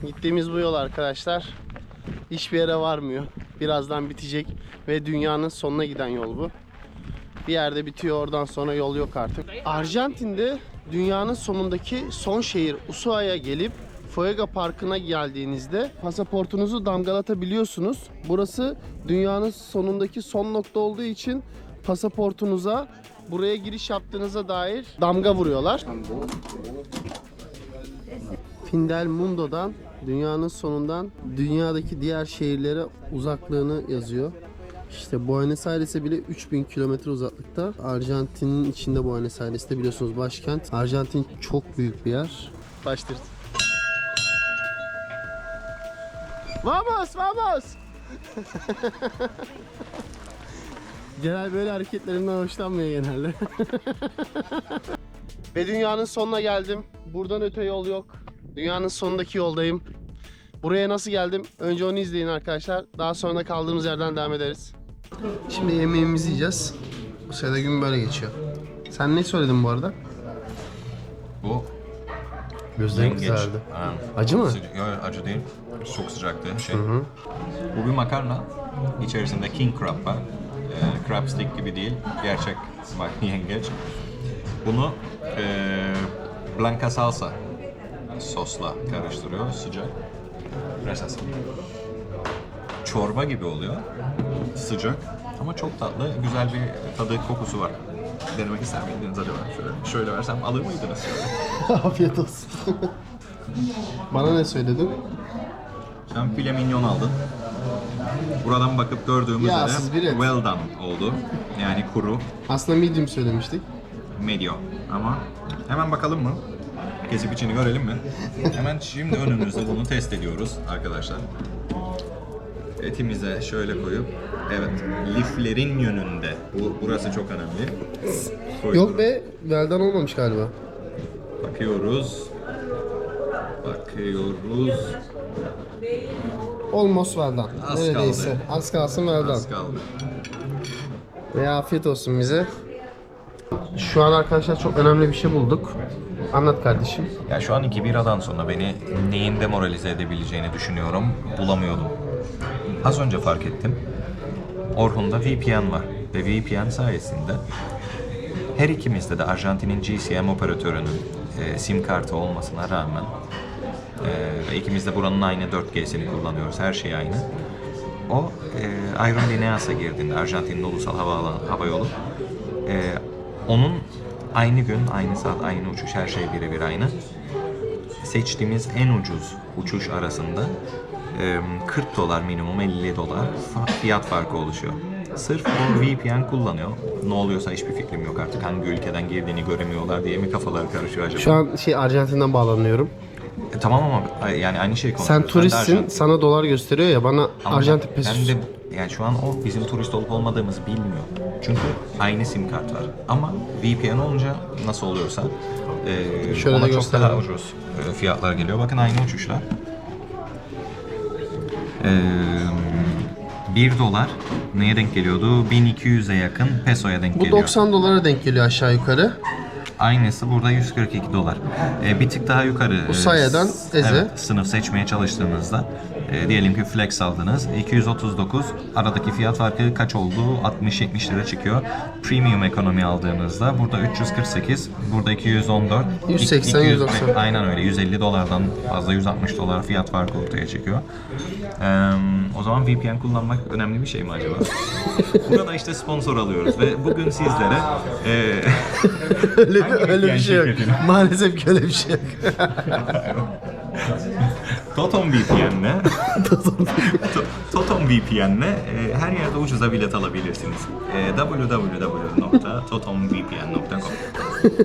Gittiğimiz bu yol arkadaşlar hiçbir yere varmıyor. Birazdan bitecek ve dünyanın sonuna giden yol bu. Bir yerde bitiyor, oradan sonra yol yok artık. Arjantin'de dünyanın sonundaki son şehir Ushuaia'ya gelip Fuego Parkı'na geldiğinizde pasaportunuzu damgalatabiliyorsunuz. Burası dünyanın sonundaki son nokta olduğu için pasaportunuza buraya giriş yaptığınıza dair damga vuruyorlar. Fin del Mundo'dan, dünyanın sonundan dünyadaki diğer şehirlere uzaklığını yazıyor. İşte Buenos Aires'e bile 3000 kilometre uzaklıkta. Arjantin'in içinde Buenos Aires'te, biliyorsunuz başkent. Arjantin çok büyük bir yer. Başlıyoruz. Vamos, vamos! Genel böyle hareketlerimden hoşlanmıyor genelde. Ve dünyanın sonuna geldim. Buradan öte yol yok. Dünyanın sonundaki yoldayım. Buraya nasıl geldim? Önce onu izleyin arkadaşlar. Daha sonra kaldığımız yerden devam ederiz. Şimdi yemeğimizi yiyeceğiz. Bu sırada gün böyle geçiyor. Sen ne söyledin bu arada? Bu Gözlerim yengeç. kızardı. Acı mı? Yok, acı değil. Çok sıcaktı. Bu bir makarna. İçerisinde king crab var. Crab stick gibi değil. Gerçek bak yengeç. Bunu blanca salsa sosla karıştırıyor. Sıcak. Resas. Çorba gibi oluyor. Sıcak. Ama çok tatlı. Güzel bir tadı, kokusu var. Denemek ister miydiniz acaba? Şöyle versem alır mıydınız? Afiyet olsun. Bana ne söyledin? Sen filet mignon aldın. Buradan bakıp gördüğümüz Yağsız bir üzere et. well done oldu. Yani kuru, Aslında medium söylemiştik. medium. Ama hemen bakalım mı? Kesip içini görelim mi? Hemen şimdi önümüzde bunu test ediyoruz arkadaşlar. Etimize şöyle koyup, evet, liflerin yönünde. Burası çok önemli. Koyuyorum. Yok be, veldan olmamış galiba. Bakıyoruz. Bakıyoruz. Almost veldan. Az Neredeyse. kaldı. Az kalsın veldan. Az kaldı. Ve afiyet olsun bize. Şu an arkadaşlar çok önemli bir şey bulduk. Anlat kardeşim. Ya şu an 2 biradan sonra beni neyin demoralize edebileceğini düşünüyorum. Bulamıyordum. Az önce fark ettim. Orhun'da VPN var. Ve VPN sayesinde her ikimizde de Arjantin'in GSM operatörünün sim kartı olmasına rağmen ve ikimiz de buranın aynı 4G'sini kullanıyoruz. Her şey aynı. O Aerolíneas'a girdiğinde, Arjantin'in ulusal hava yolu, onun aynı gün, aynı saat, aynı uçuş, her şey birebir aynı. Seçtiğimiz en ucuz uçuş arasında $40 minimum, $50 fiyat farkı oluşuyor. Sırf o VPN kullanıyor. Ne oluyorsa hiçbir fikrim yok artık. Hangi ülkeden girdiğini göremiyorlar diye mi kafalar karışıyor acaba? Şu an Arjantin'den bağlanıyorum. Tamam ama yani aynı şey konuşuyoruz. Sen Ben de turistsin, Arjantin- sana dolar gösteriyor ya, bana Ama Arjantin ben pesosu. de yani şu an o bizim turist olup olmadığımızı bilmiyor. Çünkü aynı sim kart var. Ama VPN olunca nasıl oluyorsa Şöyle ona de çok daha gösterelim. ucuz fiyatlar geliyor. Bakın aynı uçuşlar. $1 neye denk geliyordu? 1200'e yakın pesoya denk Bu geliyor. $90 denk geliyor aşağı yukarı. Aynısı burada $142. Bir tık daha yukarı. Ushuaia'dan Eze. Evet, sınıf seçmeye çalıştığınızda diyelim ki flex aldınız. 239. Aradaki fiyat farkı kaç oldu? 60-70 lira çıkıyor. Premium ekonomi aldığınızda burada 348, burada 214. 180, 190. Aynen öyle. $150'dan fazla, $160 fiyat farkı ortaya çıkıyor. O zaman VPN kullanmak önemli bir şey mi acaba? Burada işte sponsor alıyoruz ve bugün sizlere öyle bir şey yok. şirketini? Maalesef ki öyle bir şey yok. Totom VPN'le Totom VPN'le her yerde ucuza bilet alabilirsiniz. www.totomvpn.com.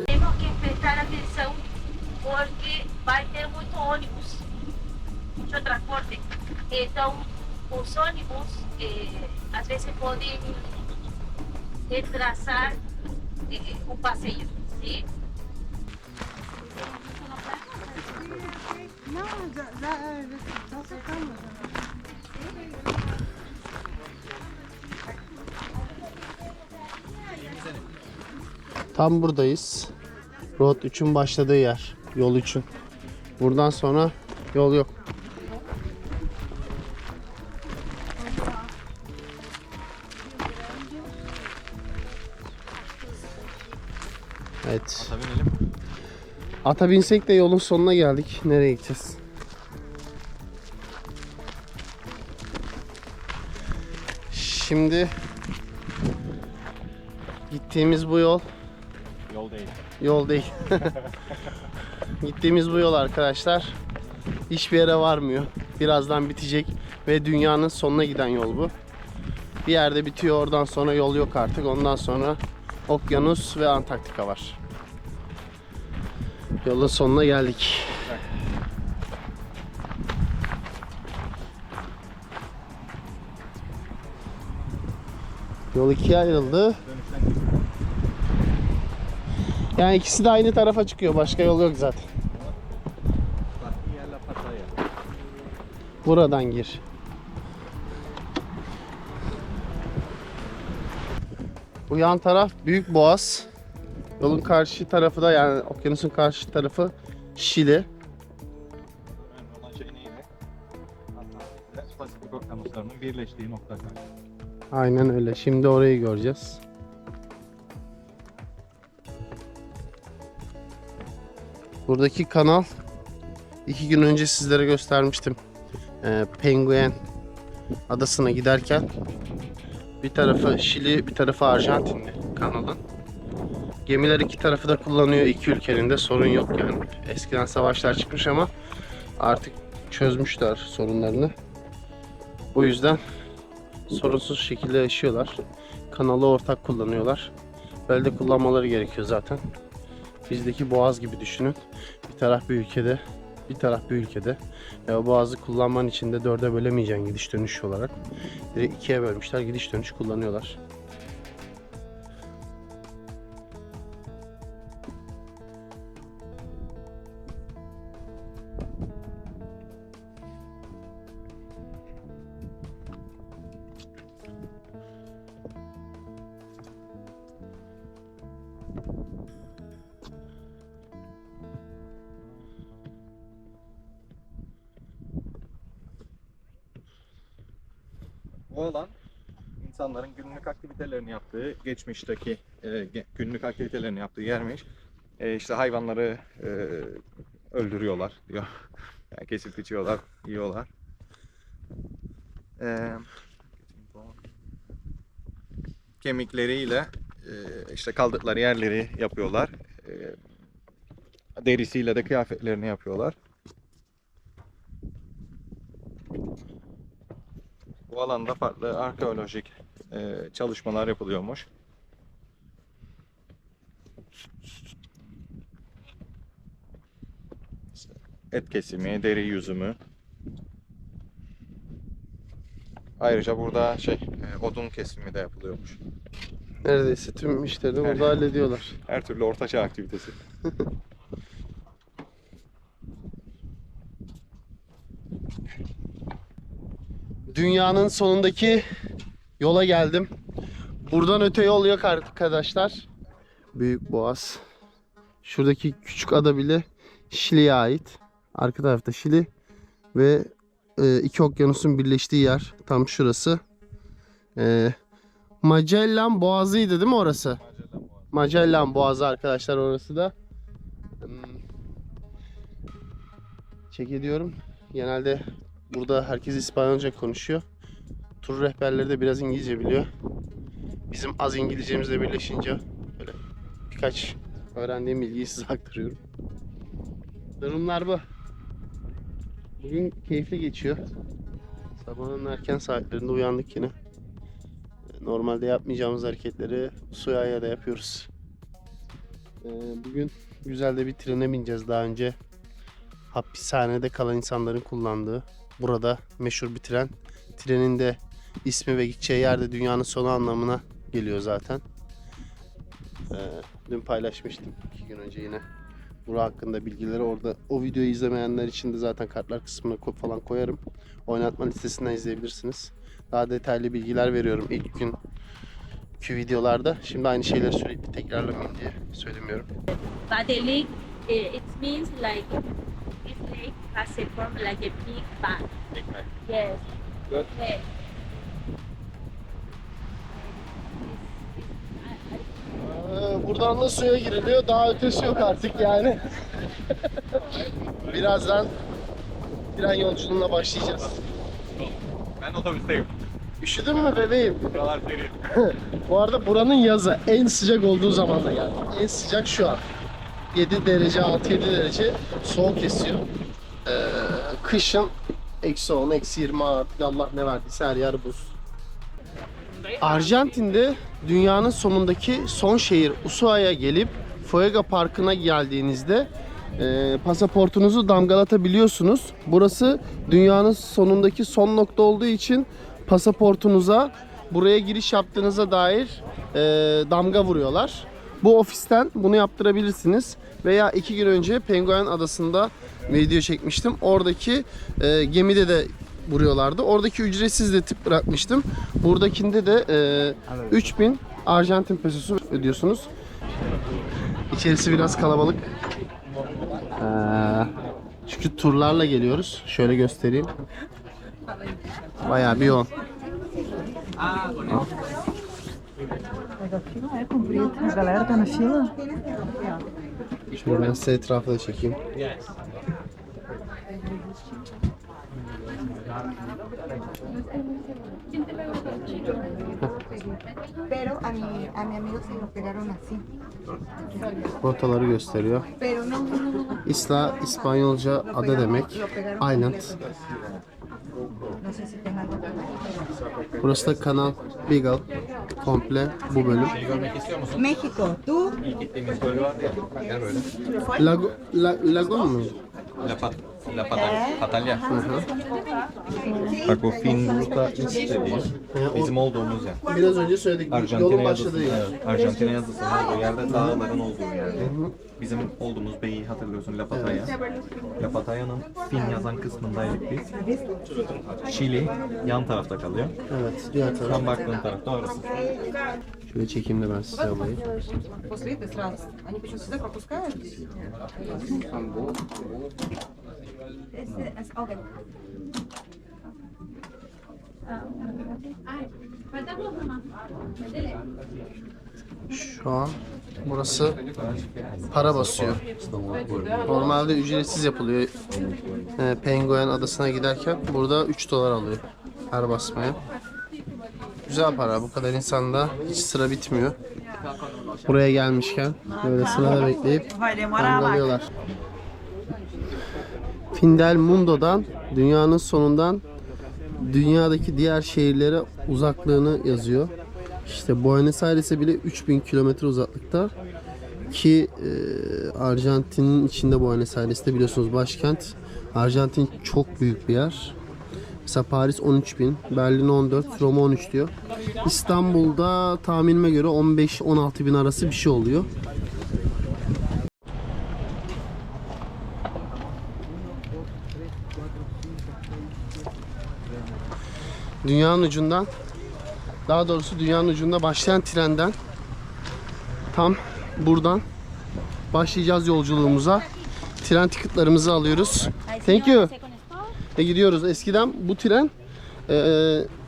Temos que prestar atenção porque vai ter muito ônibus, muito transporte. Então, os ônibus às vezes podem retrasar o passeio, sim? Não, já secamos. Tam buradayız. Road 3'ün başladığı yer. Yol 3'ün. Buradan sonra yol yok. Evet. Ata binelim. Ata binsek de yolun sonuna geldik. Nereye gideceğiz? Şimdi gittiğimiz bu yol Yol değil. değil. Gittiğimiz bu yol arkadaşlar hiçbir yere varmıyor. Birazdan bitecek ve dünyanın sonuna giden yol bu. Bir yerde bitiyor, oradan sonra yol yok artık. Ondan sonra okyanus ve Antarktika var. Yolun sonuna geldik. Yol ikiye ayrıldı. Yani ikisi de aynı tarafa çıkıyor. Başka yol yok zaten. Buradan gir. Bu yan taraf Büyük Boğaz. Yolun karşı tarafı da, yani okyanusun karşı tarafı Şili. Olan şey neydi? Atlantik Pasifik okyanuslarının birleştiği nokta. Aynen öyle. Şimdi orayı göreceğiz. Buradaki kanal 2 gün önce sizlere göstermiştim. Penguen adasına giderken bir tarafı Şili, bir tarafı Arjantin'di kanalın. Gemiler iki tarafı da kullanıyor. İki ülkenin de sorun yok yani. Eskiden savaşlar çıkmış ama artık çözmüşler sorunlarını. Bu yüzden sorunsuz şekilde yaşıyorlar. Kanalı ortak kullanıyorlar. Böyle de kullanmaları gerekiyor zaten. Bizdeki boğaz gibi düşünün. Bir taraf bir ülkede, bir taraf bir ülkede. O boğazı kullanman için de dörde bölemeyeceksin gidiş dönüş olarak. Direkt ikiye bölmüşler, gidiş dönüş kullanıyorlar. Bu alan insanların günlük aktivitelerini yaptığı, geçmişteki günlük aktivitelerini yaptığı yermiş. İşte hayvanları öldürüyorlar diyor. Yani kesip biçiyorlar, yiyorlar. Kemikleriyle işte kaldıkları yerleri yapıyorlar. Derisiyle de kıyafetlerini yapıyorlar. Bu alanda farklı arkeolojik çalışmalar yapılıyormuş. İşte et kesimi, deri yüzümü. Ayrıca burada odun kesimi de yapılıyormuş. Neredeyse tüm işleri de burada hallediyorlar. Her türlü ortaçağ aktivitesi. Dünyanın sonundaki yola geldim. Buradan öte yol yok arkadaşlar. Büyük Boğaz. Şuradaki küçük ada bile Şili'ye ait. Arka tarafta Şili ve iki okyanusun birleştiği yer tam şurası. Magellan Boğazı'ydı değil mi orası? Magellan Boğazı arkadaşlar orası da. Çek ediyorum. Genelde burada herkes İspanyolca konuşuyor. Tur rehberleri de biraz İngilizce biliyor. Bizim az İngilizcemizle birleşince böyle birkaç öğrendiğim bilgiyi size aktarıyorum. Durumlar bu. Bugün keyifli geçiyor. Sabahın erken saatlerinde uyandık yine. Normalde yapmayacağımız hareketleri Ushuaia'da yapıyoruz. Bugün güzel de bir trene bineceğiz. Daha önce hapishanede kalan insanların kullandığı burada meşhur bir tren. Trenin de ismi ve gideceği yerde dünyanın sonu anlamına geliyor zaten. Dün paylaşmıştım 2 gün önce yine. Bura hakkında bilgileri orada. O videoyu izlemeyenler için de zaten kartlar kısmına falan koyarım. Oynatma listesinden izleyebilirsiniz. Daha detaylı bilgiler veriyorum ilk günkü videolarda. Şimdi aynı şeyleri sürekli tekrarlamayayım diye söylemiyorum. But the lake, it means like this lake has a form like a big bang. Yes. Good. Yes. buradan da suya giriliyor. Daha ötesi yok artık yani. Birazdan tren yolculuğuna başlayacağız. Ben otobüsteyim. Üşüdün mü bebeğim? Buralar serin. Bu arada buranın yazı en sıcak olduğu zaman da geldi. En sıcak şu an. 7 derece, 6-7 derece soğuk esiyor. Kışın eksi 10, eksi 20 artık Allah ne verdiyse her yer buz. Arjantin'de dünyanın sonundaki son şehir Ushuaia'ya gelip Fuega Parkı'na geldiğinizde pasaportunuzu damgalatabiliyorsunuz. Burası dünyanın sonundaki son nokta olduğu için pasaportunuza buraya giriş yaptığınıza dair damga vuruyorlar. Bu ofisten bunu yaptırabilirsiniz. Veya 2 gün önce Penguen Adası'nda video çekmiştim. Oradaki gemide de vuruyorlardı. Oradaki ücretsiz de tip bırakmıştım. Buradakinde de 3000 Arjantin pesosu ödüyorsunuz. İçerisi biraz kalabalık. Çünkü turlarla geliyoruz. Şöyle göstereyim. Bayağı bir yoğun. A galera tá na fila? Şöyle ben size etrafı da çekeyim. Pero a mi amigo se lo pegaron así. Rotaları gösteriyor. Pero no. Isla İspanyolca ada demek. Island. No sé si tengan algo. Burası da Kanal Beagle. Komple bu bölüm. México, tú. Lagon mu? Patalya. Bak o Finruta dediği bizim olduğumuz yer. Biraz önce söyledik. Yolun Arjantin başladığı yer. yazısı. Arjantin yazısının olduğu yerde dağların olduğu yerde. Bizim olduğumuz beyi hatırlıyorsun La Pataya. La Pataya'nın Fin yazan kısmındaydık biz. Şili yan tarafta kalıyor. Evet, diğer taraf. Tam baktığın tarafta orası. Şöyle çekeyim de ben size alayım. После этой сразу. Они почему сюда пропускают? Şu an burası para basıyor. Normalde ücretsiz yapılıyor. Penguen Adası'na giderken burada 3 dolar alıyor her basmaya. Güzel para. Bu kadar insanda hiç sıra bitmiyor. Buraya gelmişken böyle sırada bekleyip damgalıyorlar. Findel Mundo'dan dünyanın sonundan dünyadaki diğer şehirlere uzaklığını yazıyor. İşte Buenos Aires'e bile 3000 kilometre uzaklıkta ki Arjantin'in içinde Buenos Aires'te biliyorsunuz başkent. Arjantin çok büyük bir yer. Mesela Paris 13.000, Berlin 14, Roma 13 diyor. İstanbul'da tahminime göre 15-16 bin arası bir şey oluyor. Dünyanın ucundan, daha doğrusu dünyanın ucunda başlayan trenden tam buradan başlayacağız yolculuğumuza. Tren ticketlarımızı alıyoruz. Thank you. Gidiyoruz. Eskiden bu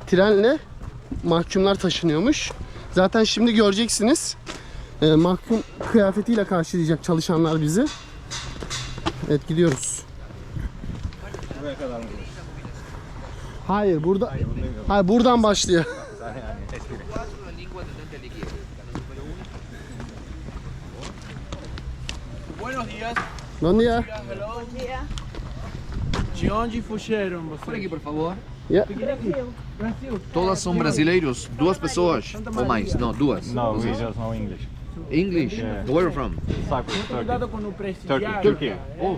trenle mahkumlar taşınıyormuş. Zaten şimdi göreceksiniz. Mahkum kıyafetiyle karşılayacak çalışanlar bizi. Evet, gidiyoruz. Hayır, hayır, buradan başlıyor. Buenos días. Bom dia. De onde fugiram vocês? Por aqui, por favor. Yeah. Todas são brasileiros? Duas pessoas? Ou mais? Não, duas. No, we just know English. English? Where are you from? Cyprus, Turkey. Cuidado com o presidiário. Turkey. Oh,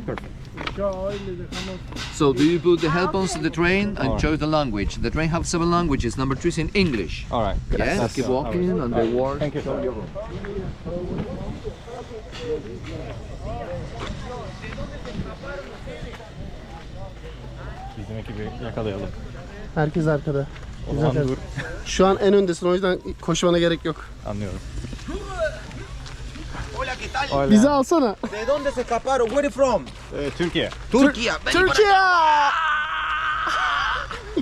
perfect. Só ele dejamos. So, do you put the headphones to the train and choose the language? The train has 7 languages. Number 3 is in English. All right. Yes, keep walking and the words. Thank you. Bizim ekibi yakalayalım. Herkes arkada. O Biz zaman arkada. dur. Şu an en öndesin, o yüzden koşmana gerek yok. Anlıyorum. Bizi alsana. ¿De dónde se escaparon? Where are you from? Türkiye. Turquía. Türkiye!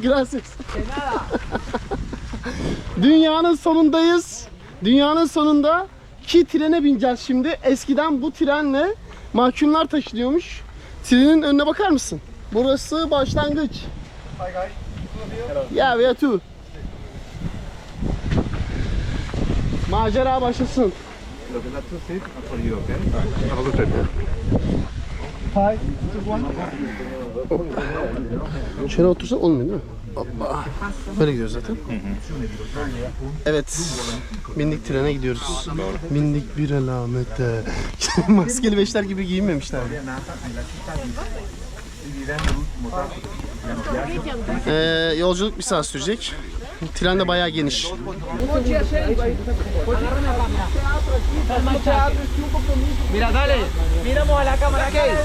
Gracias. Dünyanın sonundayız Dünyanın sonunda ki trene bineceğiz şimdi. Eskiden bu trenle mahkumlar taşınıyormuş. Trenin önüne bakar mısın? Burası başlangıç. Ya we are two. Macera başlasın. Şöyle otursa olmuyor değil mi? Hoppa. Böyle gidiyoruz zaten. Evet. Bindik trene gidiyoruz. Bindik bir alamete. Maskeli beşler gibi giyinmemişler. Yolculuk bir saat sürecek. Tren de bayağı geniş. Mira, dale. Miramos a la cámara. ¿Qué?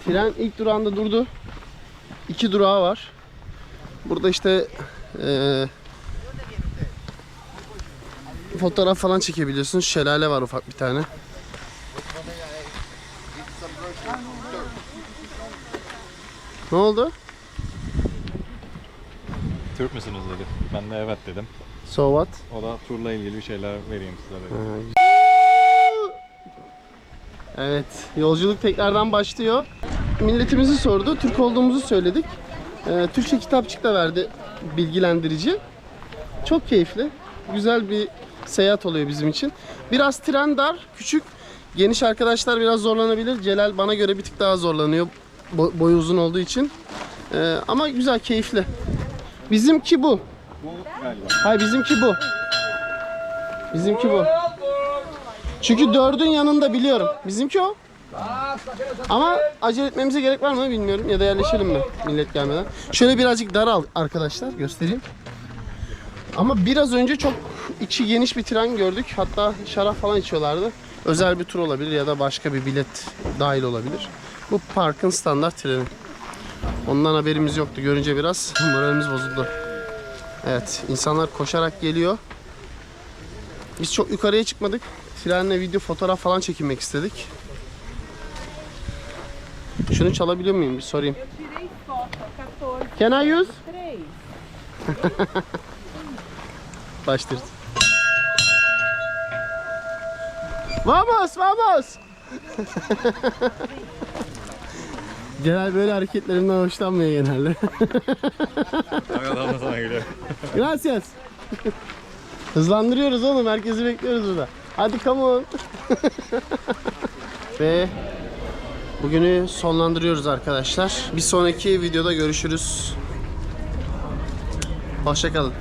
Tren ilk durağında durdu. 2 durağı var. Burada işte fotoğraf falan çekebiliyorsunuz. Şelale var ufak bir tane. Ne oldu? Türk müsünüz dedi. Ben de evet dedim. So what? O da turla ilgili bir şeyler vereyim size dedi. Evet, yolculuk tekrardan başlıyor. Milletimizi sordu, Türk olduğumuzu söyledik. Türkçe kitapçık da verdi, bilgilendirici. Çok keyifli, güzel bir seyahat oluyor bizim için. Biraz tren dar, küçük, geniş arkadaşlar biraz zorlanabilir. Celal bana göre bir tık daha zorlanıyor, boyu uzun olduğu için. Ama güzel, keyifli. Bizimki bu. Hayır, bizimki bu. Bizimki bu. Çünkü 4'ün yanında biliyorum. Bizimki o. Ama acele etmemize gerek var mı bilmiyorum. Ya da yerleşelim mi millet gelmeden. Şöyle birazcık dar arkadaşlar. Göstereyim. Ama biraz önce çok içi geniş bir tren gördük. Hatta şarap falan içiyorlardı. Özel bir tur olabilir ya da başka bir bilet dahil olabilir. Bu parkın standart treni. Ondan haberimiz yoktu. Görünce biraz moralimiz bozuldu. Evet, insanlar koşarak geliyor. Biz çok yukarıya çıkmadık. Trenle video, fotoğraf falan çekinmek istedik. Şunu çalabiliyor muyum? Bir sorayım. Can I use? Baştır. Vamos, vamos. Genel böyle hareketlerimden hoşlanmıyor genelde. Adam da sana geliyor. Gracias. Hızlandırıyoruz oğlum. Herkesi bekliyoruz burada. Hadi come on. Ve bugünü sonlandırıyoruz arkadaşlar. Bir sonraki videoda görüşürüz. Hoşça kalın.